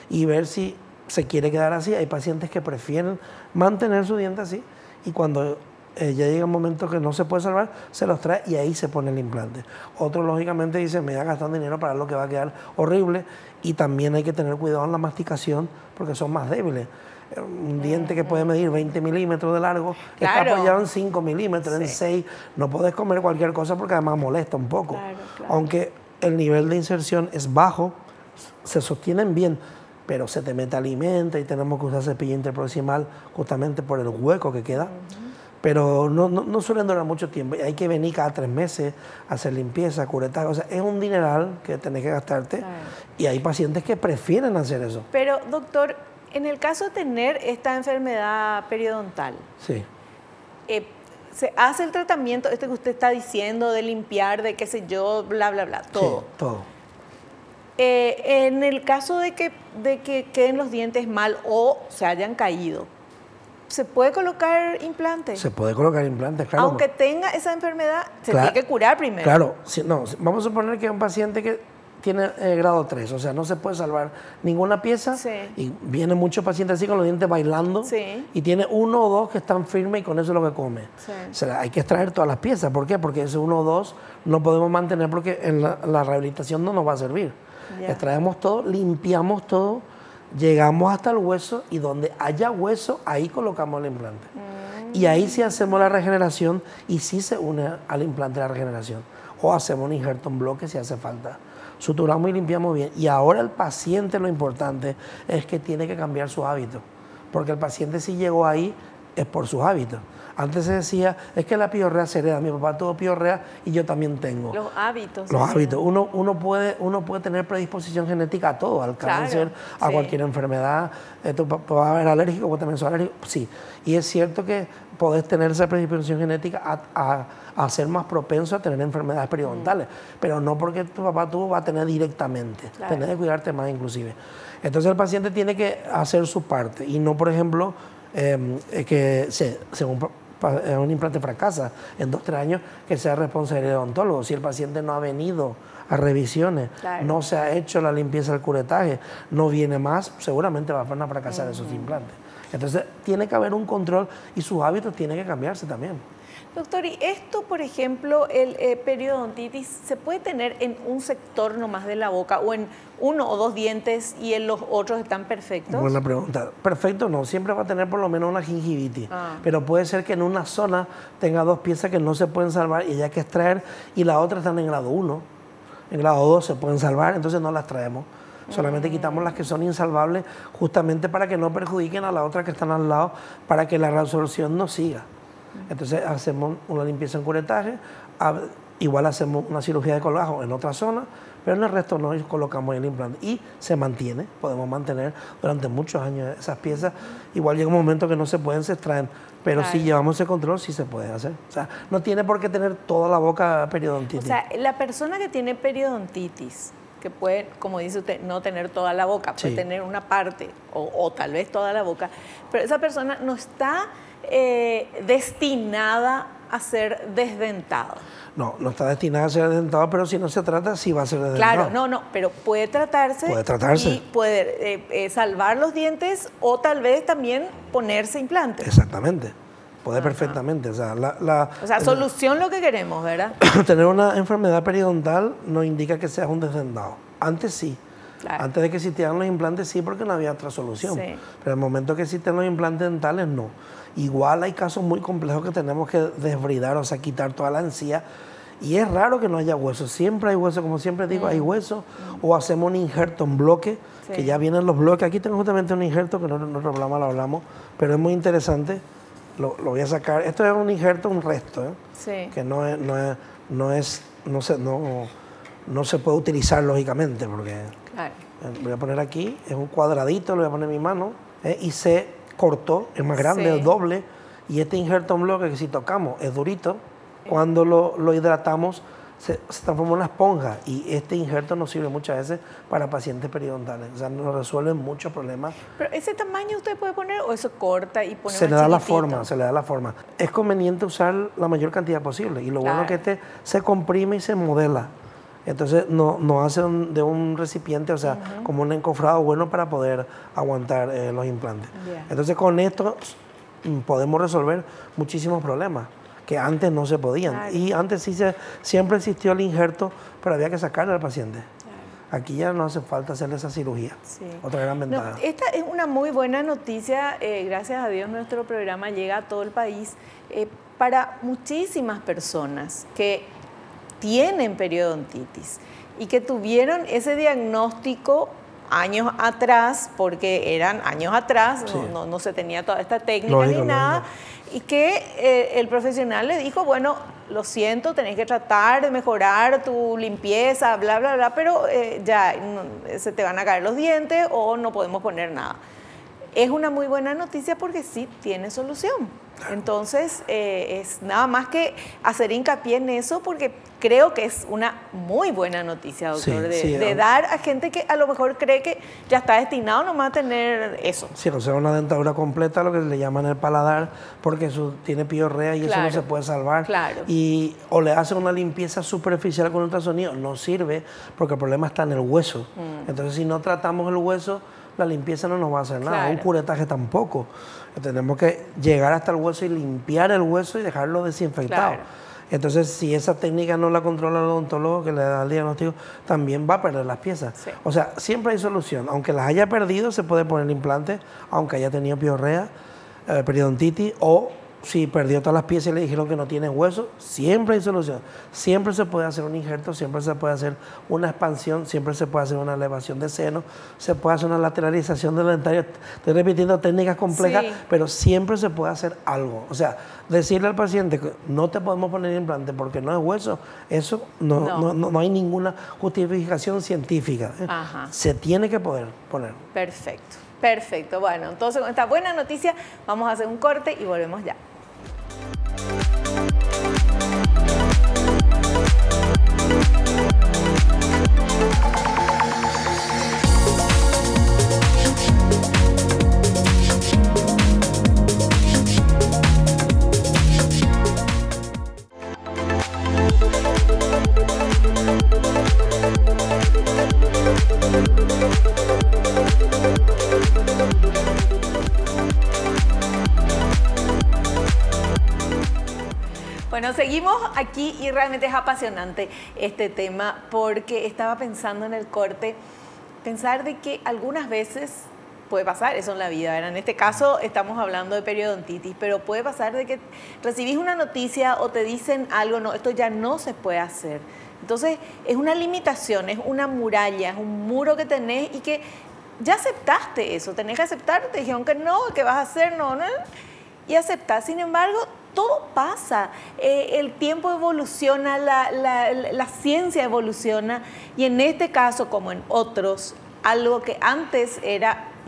y ver si se quiere quedar así. Hay pacientes que prefieren mantener su diente así y cuando ya llega un momento que no se puede salvar, se los trae y ahí se pone el implante. Otros, lógicamente, dicen, me voy a gastar dinero para lo que va a quedar horrible y también hay que tener cuidado en la masticación porque son más débiles. Un diente que puede medir 20 milímetros de largo Claro. está apoyado en 5 milímetros, Sí. en 6. No puedes comer cualquier cosa porque además molesta un poco. Claro. Aunque el nivel de inserción es bajo, se sostienen bien, pero se te mete alimento y tenemos que usar cepillo interproximal justamente por el hueco que queda. Pero no suelen durar mucho tiempo. Hay que venir cada 3 meses a hacer limpieza, curetaje. O sea, es un dineral que tenés que gastarte. Claro. Y hay pacientes que prefieren hacer eso. Pero, doctor, en el caso de tener esta enfermedad periodontal, Sí. se hace el tratamiento, este que usted está diciendo, de limpiar, de qué sé yo, bla, bla, bla, todo. Sí, todo. En el caso de que queden los dientes mal o se hayan caído, ¿se puede colocar implantes? Se puede colocar implantes, claro. Aunque tenga esa enfermedad, se Claro. tiene que curar primero. Claro, vamos a suponer que es un paciente que tiene grado 3, o sea, no se puede salvar ninguna pieza. Sí. Y vienen muchos pacientes así con los dientes bailando. Sí. Y tiene 1 o 2 que están firmes y con eso es lo que come. Sí. O sea, hay que extraer todas las piezas. ¿Por qué? Porque ese 1 o 2 no podemos mantener porque en la rehabilitación no nos va a servir. Ya. Extraemos todo, limpiamos todo, llegamos hasta el hueso y donde haya hueso, ahí colocamos el implante. Y ahí sí hacemos la regeneración y sí se une al implante la regeneración. O hacemos un injerto en bloque si hace falta. Suturamos y limpiamos bien. Y ahora el paciente, lo importante es que tiene que cambiar sus hábitos. Porque el paciente si llegó ahí es por sus hábitos. Antes se decía, es que la piorrea se hereda. Mi papá tuvo piorrea y yo también tengo. Los hábitos. Los sí. hábitos. Uno puede tener predisposición genética a todo, al Claro, cáncer, a sí. cualquier enfermedad. Tú vas a haber alérgico, vos también sos alérgico. Sí. Y es cierto que podés tener esa predisposición genética a ser más propenso a tener enfermedades periodontales. Pero no porque tu papá tuvo, va a tener directamente. Claro. Tenés que cuidarte más inclusive. Entonces el paciente tiene que hacer su parte. Y no, por ejemplo, que según un implante fracasa en 2 o 3 años, que sea responsabilidad del odontólogo. Si el paciente no ha venido a revisiones, Claro. no se ha hecho la limpieza del curetaje, no viene más, seguramente van a fracasar esos implantes. Entonces tiene que haber un control y sus hábitos tienen que cambiarse también. Doctor, y esto, por ejemplo, el periodontitis, ¿se puede tener en un sector nomás de la boca o en 1 o 2 dientes y en los otros están perfectos? Buena pregunta. Perfecto, no. Siempre va a tener por lo menos una gingivitis. Ah. Pero puede ser que en una zona tenga 2 piezas que no se pueden salvar y haya que extraer y las otras están en grado 1. En grado 2 se pueden salvar, entonces no las traemos. Solamente quitamos las que son insalvables justamente para que no perjudiquen a las otras que están al lado, para que la reabsorción no siga. Entonces hacemos una limpieza en curetaje, igual hacemos una cirugía de colgajo en otra zona, pero en el resto no colocamos el implante y se mantiene, podemos mantener durante muchos años esas piezas. Igual llega un momento que no se pueden, se extraen, pero Claro. si llevamos ese control sí se puede hacer. O sea, no tiene por qué tener toda la boca periodontitis. O sea, la persona que tiene periodontitis que puede, como dice usted, no tener toda la boca, puede tener una parte o tal vez toda la boca, pero esa persona no está destinada a ser desdentado. No, no está destinada a ser desdentado, pero si no se trata, sí va a ser desdentado. Claro, no, pero puede tratarse. Puede tratarse. Y puede salvar los dientes o tal vez también ponerse implantes. Exactamente. Puede perfectamente. O sea, solución lo que queremos, ¿verdad? Tener una enfermedad periodontal no indica que seas un desdentado. Antes sí. Claro. Antes de que existieran los implantes sí, porque no había otra solución. Sí. Pero en el momento que existen los implantes dentales, no. Igual hay casos muy complejos que tenemos que desbridar, o sea, quitar toda la encía. Y es raro que no haya hueso. Siempre hay hueso, como siempre digo, hay hueso. O hacemos un injerto en bloque, que ya vienen los bloques. Aquí tengo justamente un injerto que en otro programa lo hablamos, pero es muy interesante. Lo voy a sacar. Esto es un injerto, un resto, que no se puede utilizar lógicamente, porque lo voy a poner aquí, es un cuadradito, lo voy a poner en mi mano, y se cortó, es más grande, es doble, y este injerto en bloque que si tocamos es durito, cuando lo hidratamos se transforma en una esponja, y este injerto nos sirve muchas veces para pacientes periodontales, o sea, nos resuelven muchos problemas. ¿Pero ese tamaño usted puede poner o eso corta y pone se le da la forma. Es conveniente usar la mayor cantidad posible, y lo bueno es que este se comprime y se modela. Entonces nos hace de un recipiente, o sea, como un encofrado bueno para poder aguantar los implantes. Entonces con esto podemos resolver muchísimos problemas que antes no se podían. Y antes siempre existió el injerto, pero había que sacarle al paciente. Aquí ya no hace falta hacerle esa cirugía. Otra gran ventaja. Esta es una muy buena noticia. Gracias a Dios nuestro programa llega a todo el país para muchísimas personas que tienen periodontitis y que tuvieron ese diagnóstico años atrás, porque eran años atrás, no se tenía toda esta técnica ni nada, y que el profesional le dijo, bueno, lo siento, tenés que tratar de mejorar tu limpieza, bla, bla, bla, pero ya se te van a caer los dientes o no podemos poner nada. Es una muy buena noticia porque sí tiene solución. Entonces, es nada más que hacer hincapié en eso porque creo que es una muy buena noticia, doctor, de dar a gente que a lo mejor cree que ya está destinado nomás a tener eso. Sí, o sea, una dentadura completa, lo que le llaman el paladar, porque eso tiene piorrea y eso no se puede salvar. Y o le hacen una limpieza superficial con ultrasonido, no sirve porque el problema está en el hueso. Entonces, si no tratamos el hueso, la limpieza no nos va a hacer nada, un curetaje tampoco. Tenemos que llegar hasta el hueso y limpiar el hueso y dejarlo desinfectado. Entonces, si esa técnica no la controla el odontólogo que le da el diagnóstico, también va a perder las piezas. O sea, siempre hay solución. Aunque las haya perdido, se puede poner implante, aunque haya tenido piorrea, periodontitis, o si perdió todas las piezas y le dijeron que no tiene hueso, siempre hay solución. Siempre se puede hacer un injerto, siempre se puede hacer una expansión, siempre se puede hacer una elevación de seno, se puede hacer una lateralización del dentario. Estoy repitiendo técnicas complejas, pero siempre se puede hacer algo. O sea, decirle al paciente que no te podemos poner implante porque no es hueso, eso no hay ninguna justificación científica. Se tiene que poder poner. Perfecto. Perfecto, bueno, entonces con esta buena noticia vamos a hacer un corte y volvemos ya. Bueno, seguimos aquí y realmente es apasionante este tema porque estaba pensando en el corte, pensar de que algunas veces puede pasar eso en la vida, ¿verdad? En este caso estamos hablando de periodontitis, pero puede pasar de que recibís una noticia o te dicen algo, no, esto ya no se puede hacer. Entonces es una limitación, es una muralla, es un muro que tenés y que ya aceptaste eso, tenés que aceptar, te dijeron que no, que vas a hacer, no, y aceptás. Sin embargo, todo pasa, el tiempo evoluciona, la ciencia evoluciona y en este caso, como en otros, algo que antes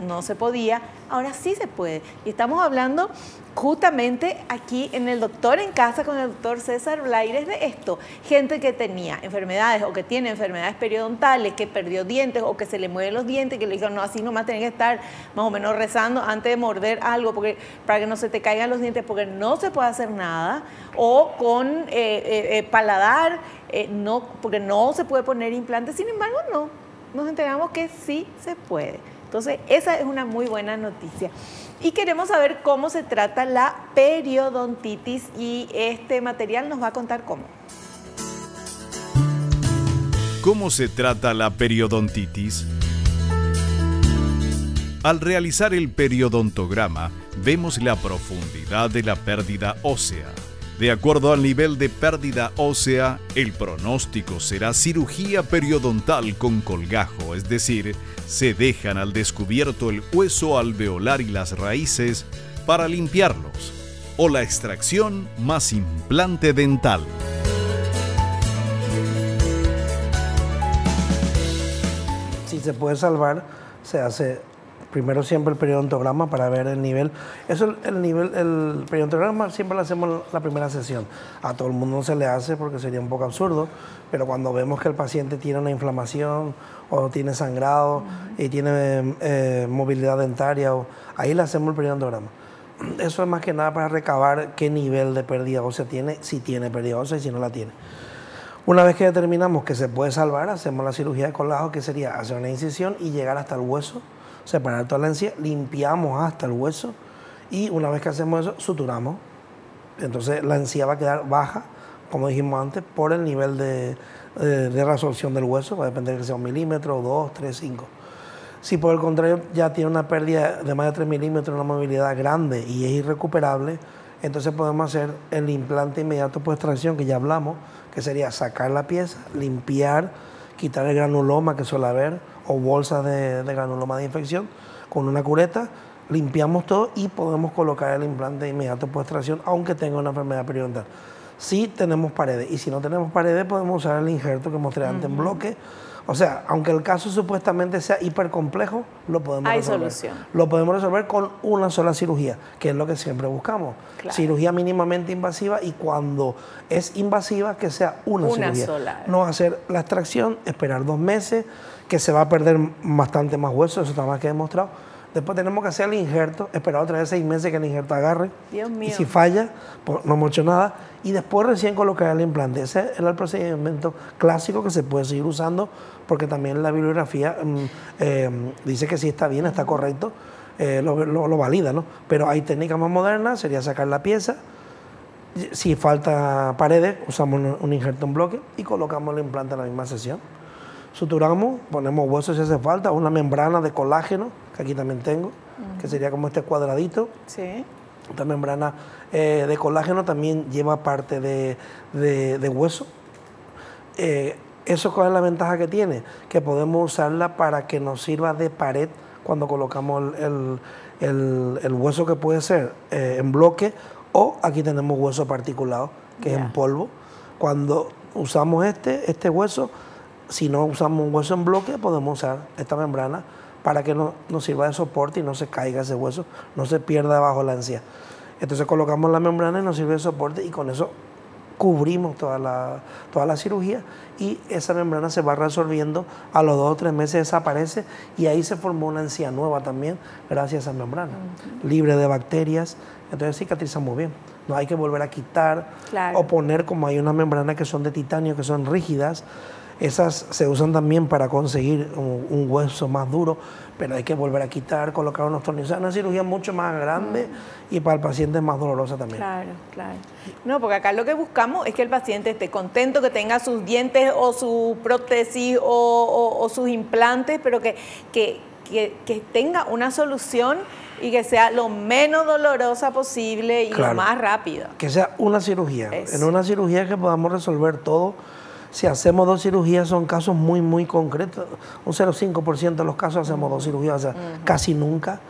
no se podía, ahora sí se puede. Y estamos hablando justamente aquí en el Doctor en Casa con el doctor César Blaires de esto. Gente que tenía enfermedades o que tiene enfermedades periodontales, que perdió dientes o que se le mueven los dientes, que le dijeron, no, así nomás tenés que estar más o menos rezando antes de morder algo para que no se te caigan los dientes, porque no se puede hacer nada, o con paladar, no, porque no se puede poner implantes. Sin embargo, no, nos enteramos que sí se puede. Entonces, esa es una muy buena noticia. Y queremos saber cómo se trata la periodontitis y este material nos va a contar cómo. ¿Cómo se trata la periodontitis? Al realizar el periodontograma, vemos la profundidad de la pérdida ósea. De acuerdo al nivel de pérdida ósea, el pronóstico será cirugía periodontal con colgajo, es decir, se dejan al descubierto el hueso alveolar y las raíces para limpiarlos, o la extracción más implante dental. Si se puede salvar, se hace primero siempre el periodontograma para ver el nivel. Eso el periodontograma siempre lo hacemos en la primera sesión. A todo el mundo no se le hace porque sería un poco absurdo, pero cuando vemos que el paciente tiene una inflamación o tiene sangrado y tiene movilidad dentaria, ahí le hacemos el periodontograma. Eso es más que nada para recabar qué nivel de pérdida ósea tiene, si tiene pérdida ósea y si no la tiene. Una vez que determinamos que se puede salvar, hacemos la cirugía de colgajo, que sería hacer una incisión y llegar hasta el hueso, separar toda la encía, limpiamos hasta el hueso y una vez que hacemos eso, suturamos. Entonces la encía va a quedar baja, como dijimos antes, por el nivel de resorción del hueso, va a depender de que sea 1 milímetro, 2, 3, 5. Si por el contrario ya tiene una pérdida de más de 3 milímetros, una movilidad grande y es irrecuperable, entonces podemos hacer el implante inmediato por extracción, que ya hablamos, que sería sacar la pieza, limpiar, quitar el granuloma que suele haber, o bolsas de granuloma de infección, con una cureta, limpiamos todo y podemos colocar el implante inmediato por extracción, aunque tenga una enfermedad periodontal. Si tenemos paredes, y si no tenemos paredes, podemos usar el injerto que mostré antes en bloque. O sea, aunque el caso supuestamente sea hipercomplejo, lo podemos resolver. Hay solución. Lo podemos resolver con una sola cirugía, que es lo que siempre buscamos. Claro. Cirugía mínimamente invasiva, y cuando es invasiva, que sea una cirugía. Sola. No hacer la extracción, esperar 2 meses, que se va a perder bastante más hueso, eso está más que demostrado. Después tenemos que hacer el injerto, esperar otra vez 6 meses que el injerto agarre. Dios mío. Y si falla, pues no hemos hecho nada. Y después recién colocar el implante. Ese era el procedimiento clásico que se puede seguir usando, porque también la bibliografía dice que sí está bien, está correcto, lo valida, ¿no? Pero hay técnicas más modernas, sería sacar la pieza. Si falta paredes, usamos un injerto en bloque y colocamos el implante en la misma sesión. Suturamos, ponemos huesos si hace falta, una membrana de colágeno, que aquí también tengo, que sería como este cuadradito. Sí. Esta membrana de colágeno también lleva parte de hueso. ¿Eso cuál es la ventaja que tiene? Que podemos usarla para que nos sirva de pared cuando colocamos el hueso, que puede ser en bloque, o aquí tenemos hueso particulado, que es en polvo. Cuando usamos este hueso, si no usamos un hueso en bloque, podemos usar esta membrana para que nos sirva de soporte y no se caiga ese hueso, no se pierda bajo la encía. Entonces colocamos la membrana y nos sirve de soporte, y con eso cubrimos toda la cirugía, y esa membrana se va resolviendo, a los 2 o 3 meses desaparece, y ahí se formó una encía nueva también gracias a esa membrana, libre de bacterias. Entonces cicatriza muy bien. No hay que volver a quitar o poner, como hay unas membranas que son de titanio, que son rígidas. Esas se usan también para conseguir un hueso más duro, pero hay que volver a quitar, colocar unos tornillos. Es una cirugía mucho más grande y para el paciente es más dolorosa también. Claro, claro. No, porque acá lo que buscamos es que el paciente esté contento, que tenga sus dientes o su prótesis o sus implantes, pero que tenga una solución y que sea lo menos dolorosa posible y lo más rápido. Que sea una cirugía. Eso. En una cirugía que podamos resolver todo. Si hacemos 2 cirugías, son casos muy, muy concretos. Un 0,5% de los casos hacemos 2 cirugías, o sea, casi nunca.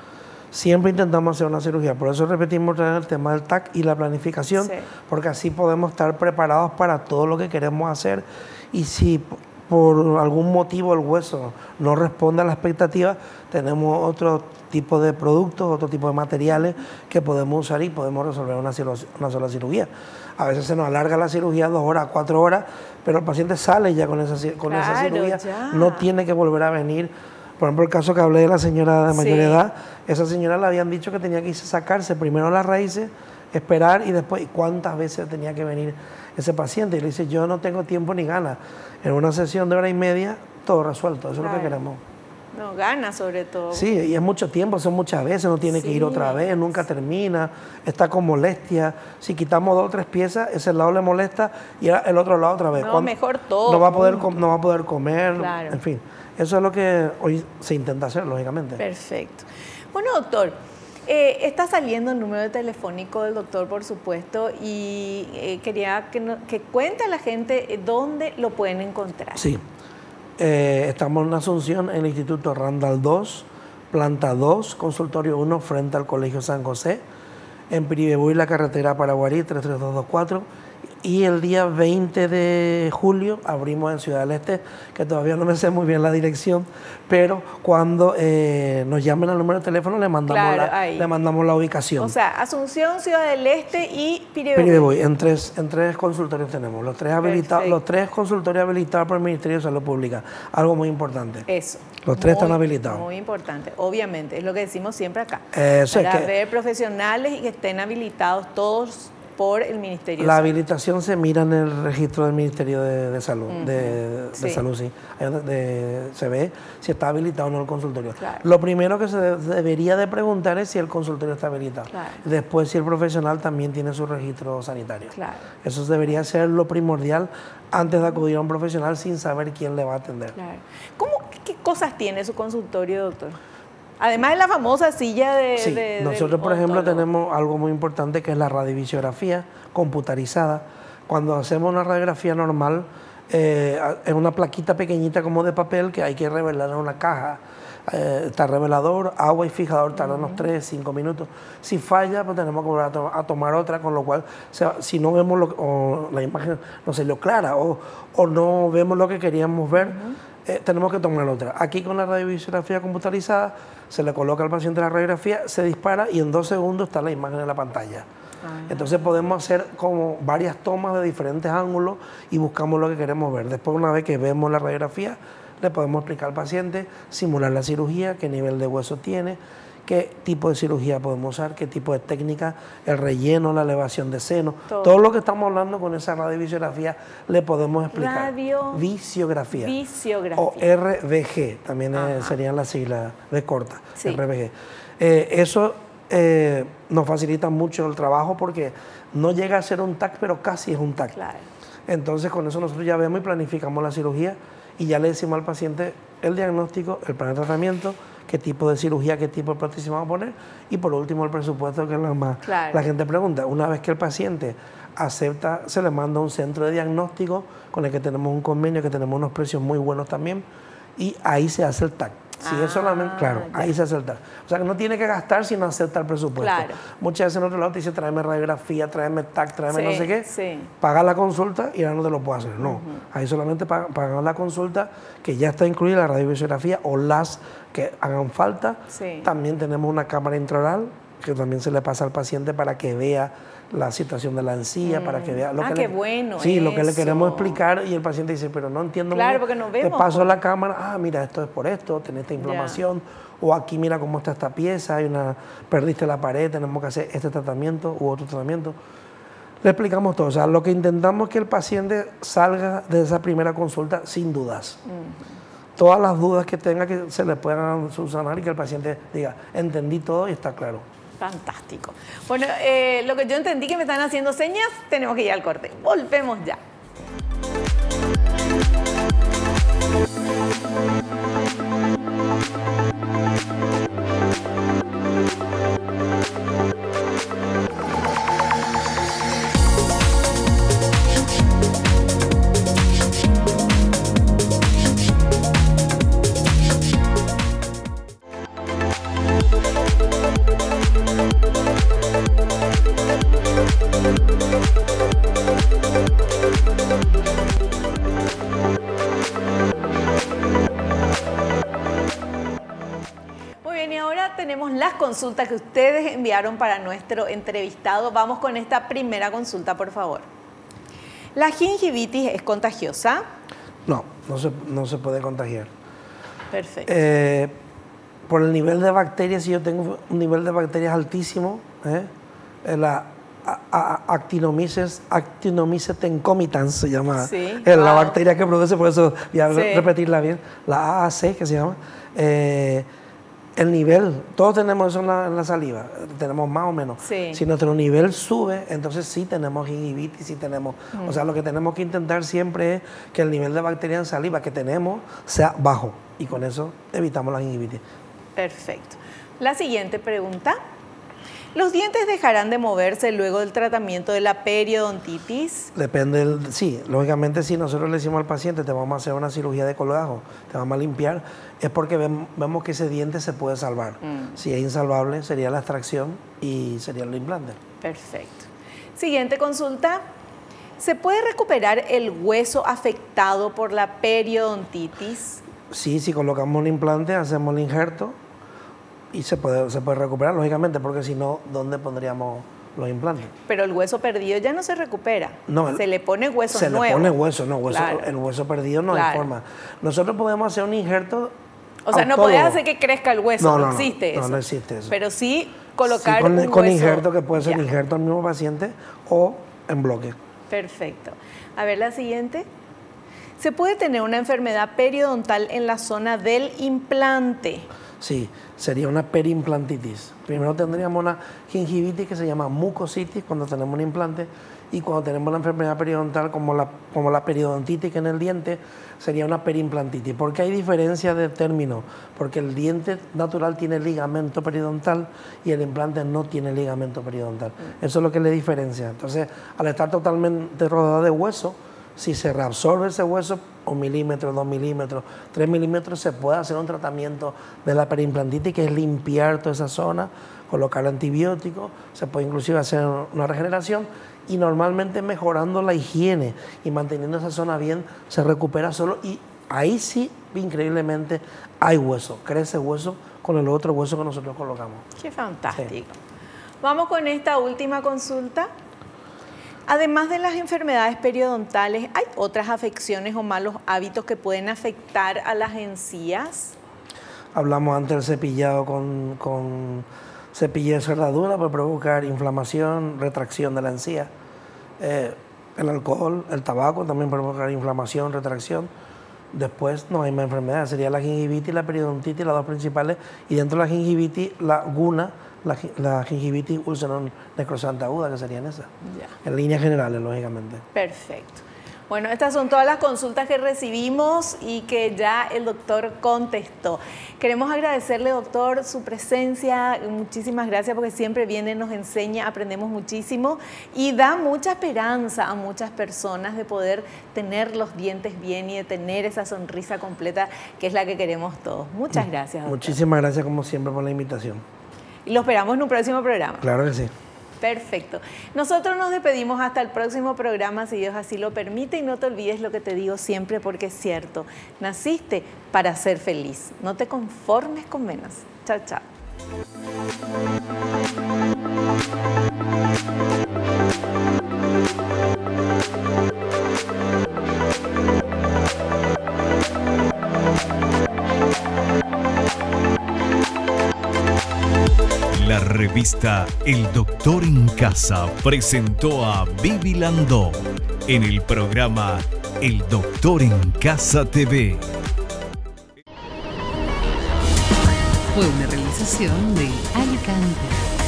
Siempre intentamos hacer una cirugía. Por eso repetimos el tema del TAC y la planificación, porque así podemos estar preparados para todo lo que queremos hacer. Y si por algún motivo el hueso no responde a la expectativa, tenemos otro tipo de productos, otro tipo de materiales que podemos usar y podemos resolver una sola cirugía. A veces se nos alarga la cirugía 2 horas, 4 horas, pero el paciente sale ya con esa cirugía, no tiene que volver a venir. Por ejemplo, el caso que hablé de la señora de mayor edad, esa señora le habían dicho que tenía que irse a sacarse primero las raíces, esperar y después, ¿cuántas veces tenía que venir ese paciente? Y le dice, yo no tengo tiempo ni ganas. En una sesión de 1h30, todo resuelto, eso es lo que queremos. No, gana sobre todo. Sí, y es mucho tiempo, son muchas veces, no tiene que ir otra vez, nunca termina, está con molestia. Si quitamos 2 o 3 piezas, ese lado le molesta y el otro lado otra vez. No, mejor todo. No va a poder comer, en fin. Eso es lo que hoy se intenta hacer, lógicamente. Perfecto. Bueno, doctor, está saliendo el número telefónico del doctor, por supuesto, y quería que cuente a la gente dónde lo pueden encontrar. Sí. Estamos en Asunción, en el Instituto Randall 2, planta 2, consultorio 1, frente al Colegio San José, en Piribebuy, la carretera Paraguarí, 33224. Y el día 20 de julio abrimos en Ciudad del Este, que todavía no me sé muy bien la dirección, pero cuando nos llamen al número de teléfono le mandamos la ubicación. O sea, Asunción, Ciudad del Este y Piribebuy. Piribebuy, en tres consultorios tenemos, los tres consultorios habilitados por el Ministerio de Salud Pública, algo muy importante. Eso. Los tres están habilitados. Muy importante, obviamente, es lo que decimos siempre acá. Para ver profesionales y que estén habilitados todos por el Ministerio de Salud. La habilitación se mira en el registro del Ministerio de Salud, de Salud, sí. Ahí donde se ve si está habilitado o no el consultorio. Claro. Lo primero que se debería de preguntar es si el consultorio está habilitado. Claro. Después, si el profesional también tiene su registro sanitario. Claro. Eso debería ser lo primordial antes de acudir a un profesional sin saber quién le va a atender. Claro. ¿Qué cosas tiene su consultorio, doctor? Además de la famosa silla nosotros, por ejemplo, tenemos algo muy importante que es la radiovisiografía computarizada. Cuando hacemos una radiografía normal, es una plaquita pequeñita como de papel que hay que revelar en una caja. Está revelador, agua y fijador, tarda unos 3-5 minutos. Si falla, pues tenemos que volver a tomar otra, con lo cual, si no vemos la imagen no salió clara o no vemos lo que queríamos ver, tenemos que tomar otra. Aquí con la radiovisiografía computarizada, se le coloca al paciente la radiografía, se dispara y en 2 segundos está la imagen en la pantalla. Entonces podemos hacer como varias tomas de diferentes ángulos y buscamos lo que queremos ver. Después, una vez que vemos la radiografía, le podemos explicar al paciente, simular la cirugía, qué nivel de hueso tiene, qué tipo de cirugía podemos usar, qué tipo de técnica, el relleno, la elevación de seno. Todo lo que estamos hablando con esa radiovisiografía le podemos explicar. Radiovisiografía. O RVG, también serían las siglas de corta, RVG. Eso nos facilita mucho el trabajo porque no llega a ser un TAC, pero casi es un TAC. Claro. Entonces, con eso nosotros ya vemos y planificamos la cirugía y ya le decimos al paciente el diagnóstico, el plan de tratamiento, qué tipo de cirugía, qué tipo de prótesis vamos a poner y por último el presupuesto, que es lo más la gente pregunta. Una vez que el paciente acepta, se le manda a un centro de diagnóstico con el que tenemos un convenio, que tenemos unos precios muy buenos también y ahí se hace el TAC. Si es solamente, ahí se hace el TAC. O sea que no tiene que gastar si no acepta el presupuesto. Claro. Muchas veces en otro lado te dice tráeme radiografía, tráeme TAC, tráeme no sé qué. Paga la consulta y ahora no te lo puedo hacer. No, ahí solamente pagan la consulta, que ya está incluida la radiovisiografía o las que hagan falta. También tenemos una cámara intraoral que también se le pasa al paciente para que vea la situación de la encía, para que vea lo que lo que le queremos explicar y el paciente dice, pero no entiendo muy bien. Porque no vemos. Te paso la cámara, mira, esto es por esto, tenés esta inflamación, o aquí mira cómo está esta pieza, perdiste la pared, tenemos que hacer este tratamiento u otro tratamiento. Le explicamos todo, o sea, lo que intentamos es que el paciente salga de esa primera consulta sin dudas. Todas las dudas que tenga que se le puedan subsanar y que el paciente diga, entendí todo y está claro. Fantástico. Bueno, lo que yo entendí que me están haciendo señas, tenemos que ir al corte. Volvemos ya. consulta que ustedes enviaron para nuestro entrevistado. Vamos con esta primera consulta, por favor. ¿La gingivitis es contagiosa? No, no se puede contagiar. Perfecto. Por el nivel de bacterias, si yo tengo un nivel de bacterias altísimo, la Actinomyces concomitans se llama, sí, la bacteria que produce, por eso voy a repetirla bien, la AAC que se llama, el nivel, todos tenemos eso en la saliva, tenemos más o menos. Sí. Si nuestro nivel sube, entonces sí tenemos gingivitis, sí tenemos. O sea, lo que tenemos que intentar siempre es que el nivel de bacterias en saliva que tenemos sea bajo y con eso evitamos la gingivitis. Perfecto. La siguiente pregunta. ¿Los dientes dejarán de moverse luego del tratamiento de la periodontitis? Depende, sí, lógicamente si nosotros le decimos al paciente te vamos a hacer una cirugía de colgajo, te vamos a limpiar, es porque vemos que ese diente se puede salvar. Si es insalvable sería la extracción y sería el implante. Perfecto. Siguiente consulta. ¿Se puede recuperar el hueso afectado por la periodontitis? Sí, si colocamos un implante, hacemos el injerto y se puede recuperar, lógicamente, porque si no, ¿dónde pondríamos los implantes? Pero el hueso perdido ya no se recupera. No, se le pone hueso nuevo. Se le pone hueso, no, claro. El hueso perdido no hay forma. Nosotros podemos hacer un injerto. O sea, no podés hacer que crezca el hueso, no existe eso. No existe eso. Pero sí colocar un hueso. Con injerto, que puede ser injerto al mismo paciente o en bloque. Perfecto. A ver la siguiente. ¿Se puede tener una enfermedad periodontal en la zona del implante? Sí, sería una periimplantitis. Primero tendríamos una gingivitis que se llama mucositis cuando tenemos un implante, y cuando tenemos la enfermedad periodontal como la periodontitis en el diente, sería una periimplantitis. ¿Por qué hay diferencia de término? Porque el diente natural tiene ligamento periodontal y el implante no tiene ligamento periodontal. Eso es lo que le diferencia. Entonces, al estar totalmente rodeado de hueso, si se reabsorbe ese hueso, 1 milímetro, 2 milímetros, 3 milímetros, se puede hacer un tratamiento de la periimplantitis, que es limpiar toda esa zona, colocar antibióticos, se puede inclusive hacer una regeneración, y normalmente mejorando la higiene y manteniendo esa zona bien, se recupera solo, y ahí sí, increíblemente, hay hueso, crece hueso con el otro hueso que nosotros colocamos. Qué fantástico. Sí. Vamos con esta última consulta. Además de las enfermedades periodontales, ¿hay otras afecciones o malos hábitos que pueden afectar a las encías? Hablamos antes del cepillado con cepillo de cerradura, puede provocar inflamación, retracción de la encía. El alcohol, el tabaco también puede provocar inflamación, retracción. Después no hay más enfermedades, sería la gingivitis y la periodontitis, las dos principales, y dentro de la gingivitis, la guna, la gingivitis ulceron necrosante aguda, que serían esas. Ya. En líneas generales, lógicamente. Perfecto. Bueno, estas son todas las consultas que recibimos y que ya el doctor contestó. Queremos agradecerle, doctor, su presencia. Muchísimas gracias, porque siempre viene, nos enseña, aprendemos muchísimo y da mucha esperanza a muchas personas de poder tener los dientes bien y de tener esa sonrisa completa, que es la que queremos todos. Muchas gracias, doctor. Muchísimas gracias, como siempre, por la invitación. Y lo esperamos en un próximo programa. Claro que sí. Perfecto. Nosotros nos despedimos hasta el próximo programa, si Dios así lo permite, y no te olvides lo que te digo siempre, porque es cierto. Naciste para ser feliz. No te conformes con menos. Chao, chao. La revista El Doctor en Casa presentó a Vivi Landó en el programa El Doctor en Casa TV. Fue una realización de Alicante.